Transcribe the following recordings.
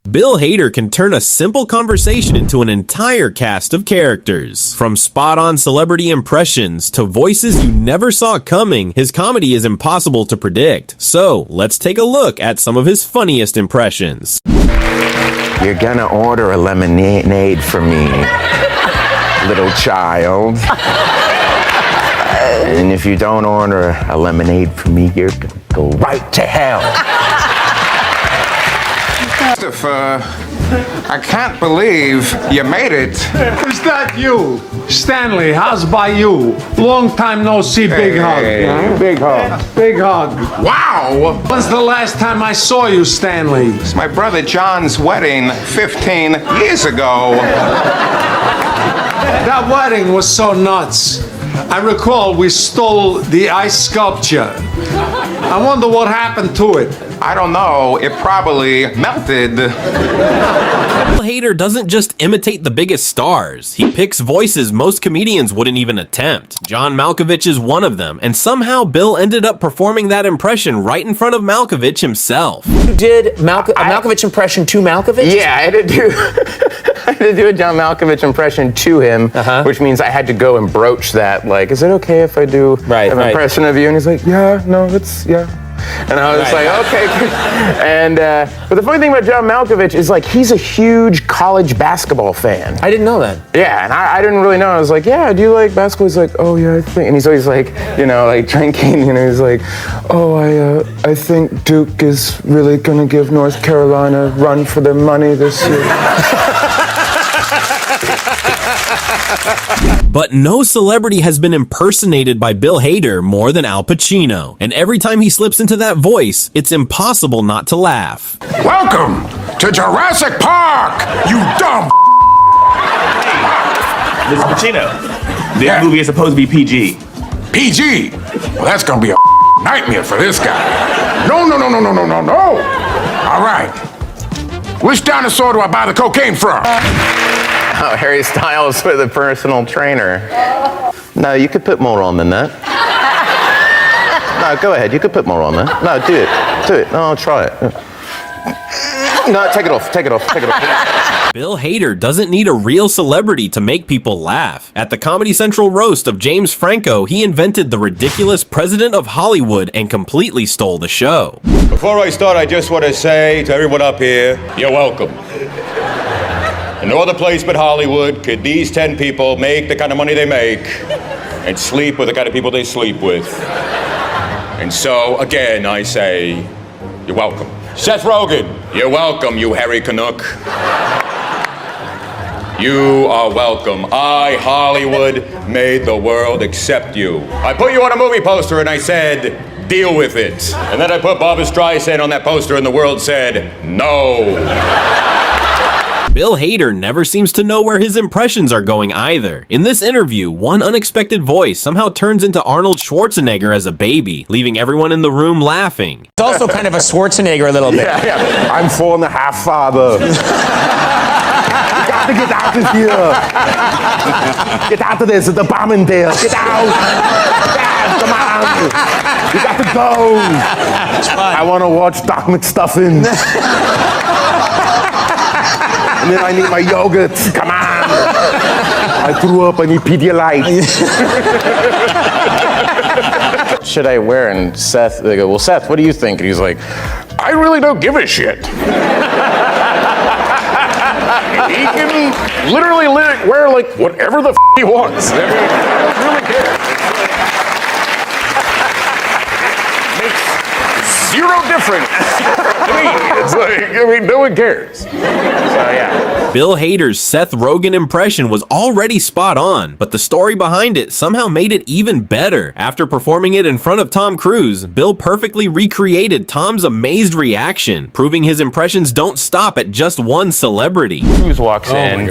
Bill Hader can turn a simple conversation into an entire cast of characters. From spot-on celebrity impressions to voices you never saw coming, his comedy is impossible to predict. So, let's take a look at some of his funniest impressions. You're gonna order a lemonade for me, little child. And if you don't order a lemonade for me, you're gonna go right to hell. Christopher, I can't believe you made it. Is that you? Stanley, how's by you? Long time no see, big hug. Hey. Big hug. Big hug. Wow! When's the last time I saw you, Stanley? It's my brother John's wedding 15 years ago. That wedding was so nuts. I recall we stole the ice sculpture. I wonder what happened to it. I don't know, it probably melted. Bill Hader doesn't just imitate the biggest stars. He picks voices most comedians wouldn't even attempt. John Malkovich is one of them, and somehow Bill ended up performing that impression right in front of Malkovich himself. You did a Malkovich impression to Malkovich? Yeah, I had to do a John Malkovich impression to him, which means I had to go and broach that, like, is it okay if I do an impression of you? And he's like, yeah, no, yeah. And I was like, okay. And but the funny thing about John Malkovich is, like, he's a huge college basketball fan. I didn't know that. Yeah, and I didn't really know. I was like, yeah, do you like basketball? He's like, oh yeah, I think. And he's always like, you know, like drinking. You know, he's like, oh, I think Duke is really gonna give North Carolina a run for their money this year. But no celebrity has been impersonated by Bill Hader more than Al Pacino. And every time he slips into that voice, it's impossible not to laugh. Welcome to Jurassic Park, you dumb. Mr. Pacino, this movie is supposed to be PG. PG? Well, that's gonna be a nightmare for this guy. No. All right. Which dinosaur do I buy the cocaine from? Oh, Harry Styles with a personal trainer. No, you could put more on than that. No, go ahead. You could put more on that. No, do it. No, I'll try it. No, take it off. Bill Hader doesn't need a real celebrity to make people laugh. At the Comedy Central roast of James Franco, he invented the ridiculous president of Hollywood and completely stole the show. Before I start, I just want to say to everyone up here, you're welcome. In no other place but Hollywood could these 10 people make the kind of money they make and sleep with the kind of people they sleep with. And so, again, I say, you're welcome. Seth Rogen, you're welcome, you hairy Canuck. You are welcome. I, Hollywood, made the world accept you. I put you on a movie poster and I said, deal with it. And then I put Barbra Streisand on that poster and the world said, no. Bill Hader never seems to know where his impressions are going either. In this interview, one unexpected voice somehow turns into Arnold Schwarzenegger as a baby, leaving everyone in the room laughing. It's also kind of a Schwarzenegger a little bit. Yeah. I'm 4.5, father. You gotta get out of here. Get out of this, the bomb in there. Get out. Dad, come on. You got to go. I want to watch Doc McStuffins. And then I need my yogurt. Come on. I threw up. I need Pedialyte. Should I wear? And Seth, they go, well, Seth, what do you think? And he's like, I really don't give a shit. He can literally wear like whatever the he wants. I mean, I don't really care. Makes zero difference to me. It's like, I mean, no one cares. So, yeah. Bill Hader's Seth Rogen impression was already spot on, but the story behind it somehow made it even better. After performing it in front of Tom Cruise, Bill perfectly recreated Tom's amazed reaction, proving his impressions don't stop at just one celebrity. Cruise walks in,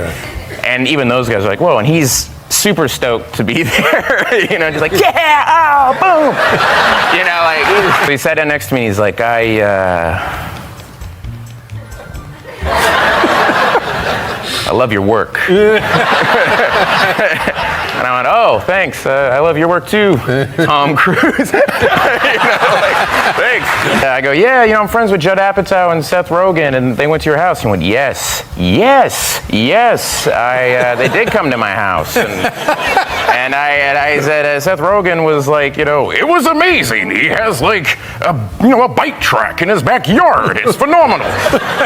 and even those guys are like, whoa, and he's super stoked to be there. You know, just like, yeah, oh, boom. You know, like, he sat down next to me, he's like, I love your work. And I went, oh, thanks. I love your work too, Tom Cruise. Thanks. I go, yeah, I'm friends with Judd Apatow and Seth Rogen, and they went to your house. He went, yes. They did come to my house. And I said, Seth Rogen was like, it was amazing. He has like a bike track in his backyard. It's phenomenal.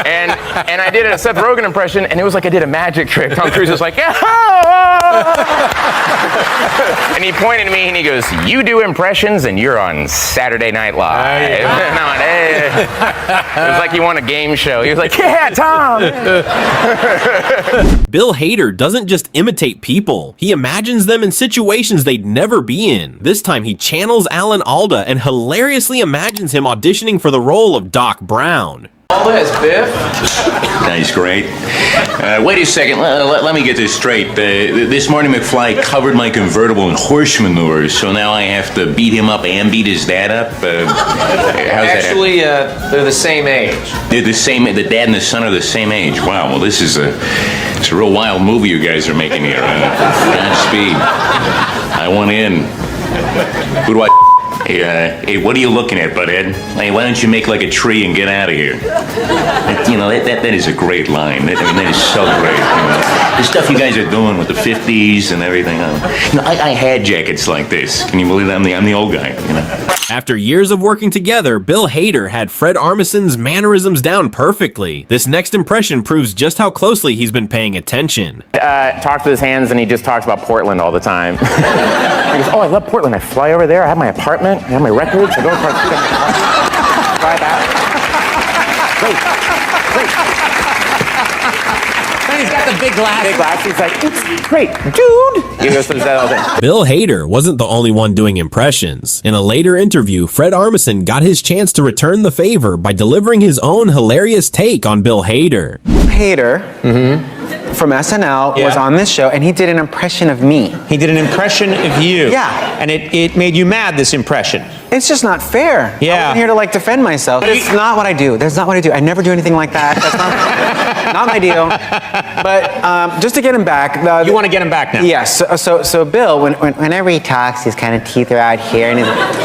And I did a Seth Rogen impression, and it was like I did a magic trick. Tom Cruise was like, and he pointed at me and he goes, you do impressions and you're on Saturday Night Live. And I went, hey. It was like he won a game show. He was like, yeah, Tom. Bill Hader doesn't just imitate people. He imagines them in situations they'd never be in. This time he channels Alan Alda and hilariously imagines him auditioning for the role of Doc Brown. All this, Biff. Nice, great. Wait a second, let me get this straight. This morning McFly covered my convertible in horse manure, so now I have to beat him up and beat his dad up? Actually, they're the same age. They're the same, the dad and the son are the same age. Wow, well it's a real wild movie you guys are making here. Godspeed. I want in. Who do I... Hey, what are you looking at, butthead? Hey, why don't you make like a tree and get out of here? That is a great line. That is so great. The stuff you guys are doing with the 50s and everything. I had jackets like this. Can you believe that? I'm the old guy, After years of working together, Bill Hader had Fred Armisen's mannerisms down perfectly. This next impression proves just how closely he's been paying attention. Talks with his hands and he just talks about Portland all the time. He goes, oh, I love Portland. I fly over there. I have my apartment. I have my records. I go across the fly back. Great. And he's got the big glasses. Big glasses. He's like, it's great, dude. He goes to that all day. Bill Hader wasn't the only one doing impressions. In a later interview, Fred Armisen got his chance to return the favor by delivering his own hilarious take on Bill Hader. Hader from SNL was on this show, and he did an impression of me. He did an impression of you. Yeah. And it made you mad, this impression. It's just not fair. Yeah. I wasn't here to like defend myself. But it's not what I do. That's not what I do. I never do anything like that. That's not my deal. But just to get him back. You want to get him back now? Yes. So Bill, whenever he talks, his kind of teeth are out here, and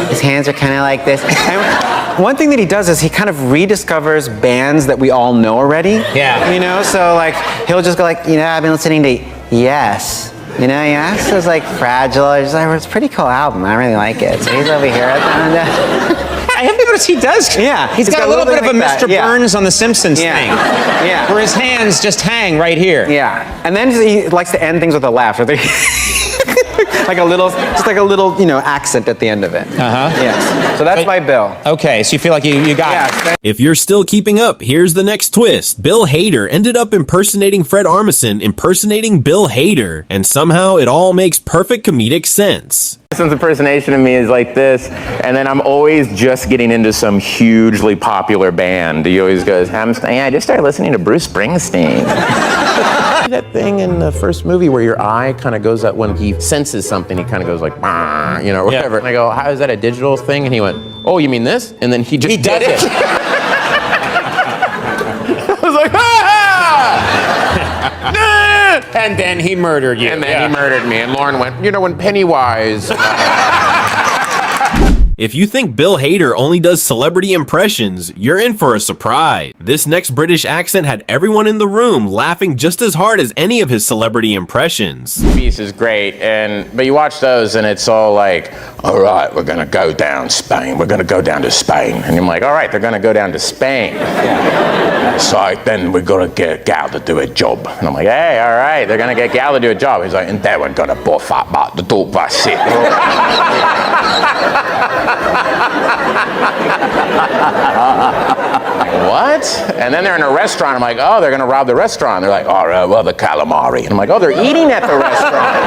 his hands are kind of like this. And one thing that he does is he kind of rediscovers bands that we all know already. Yeah. So like he'll just go like, I've been listening to Yes. Yes, it was like Fragile. It's a pretty cool album. I really like it. So he's over here. I have noticed he does. Yeah. He's got a little bit of a like Mr. Burns on The Simpsons thing. Yeah. Where his hands just hang right here. Yeah. And then he likes to end things with a laugh. Like a little accent at the end of it. Yes. So that's my Bill. Okay, so you feel like you got it. If you're still keeping up, here's the next twist. Bill Hader ended up impersonating Fred Armisen, impersonating Bill Hader, and somehow it all makes perfect comedic sense. Armisen's impersonation of me is like this, and then I'm always just getting into some hugely popular band. He always goes, I just started listening to Bruce Springsteen. That thing in the first movie where your eye kind of goes up when he senses something, he kind of goes like, or whatever. Yeah. And I go, how is that a digital thing? And he went, oh, you mean this? And then he did it. I was like, And then he murdered you. And then he murdered me. And Lauren went, when Pennywise. If you think Bill Hader only does celebrity impressions, you're in for a surprise. This next British accent had everyone in the room laughing just as hard as any of his celebrity impressions. Piece is great, but you watch those and it's all like, all right, we're gonna go down Spain. We're gonna go down to Spain. And I'm like, all right, they're gonna go down to Spain. So then we're gonna get Gal to do a job. And I'm like, hey, all right, they're gonna get Gal to do a job. He's like, and then we're gonna buff up about the dope that's it. What? And then they're in a restaurant. I'm like, oh, they're gonna rob the restaurant. They're like, all right, well, the calamari. And I'm like, oh, they're eating at the restaurant.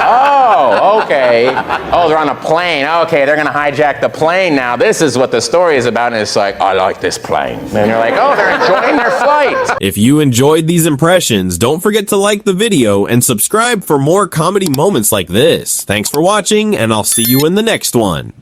Oh, okay. Oh, they're on a plane. Okay, they're gonna hijack the plane now. This is what the story is about. And it's like, I like this plane. And you're like, oh, they're enjoying their flight. If you enjoyed these impressions, don't forget to like the video and subscribe for more comedy moments like this. Thanks for watching, and I'll see you in the next one.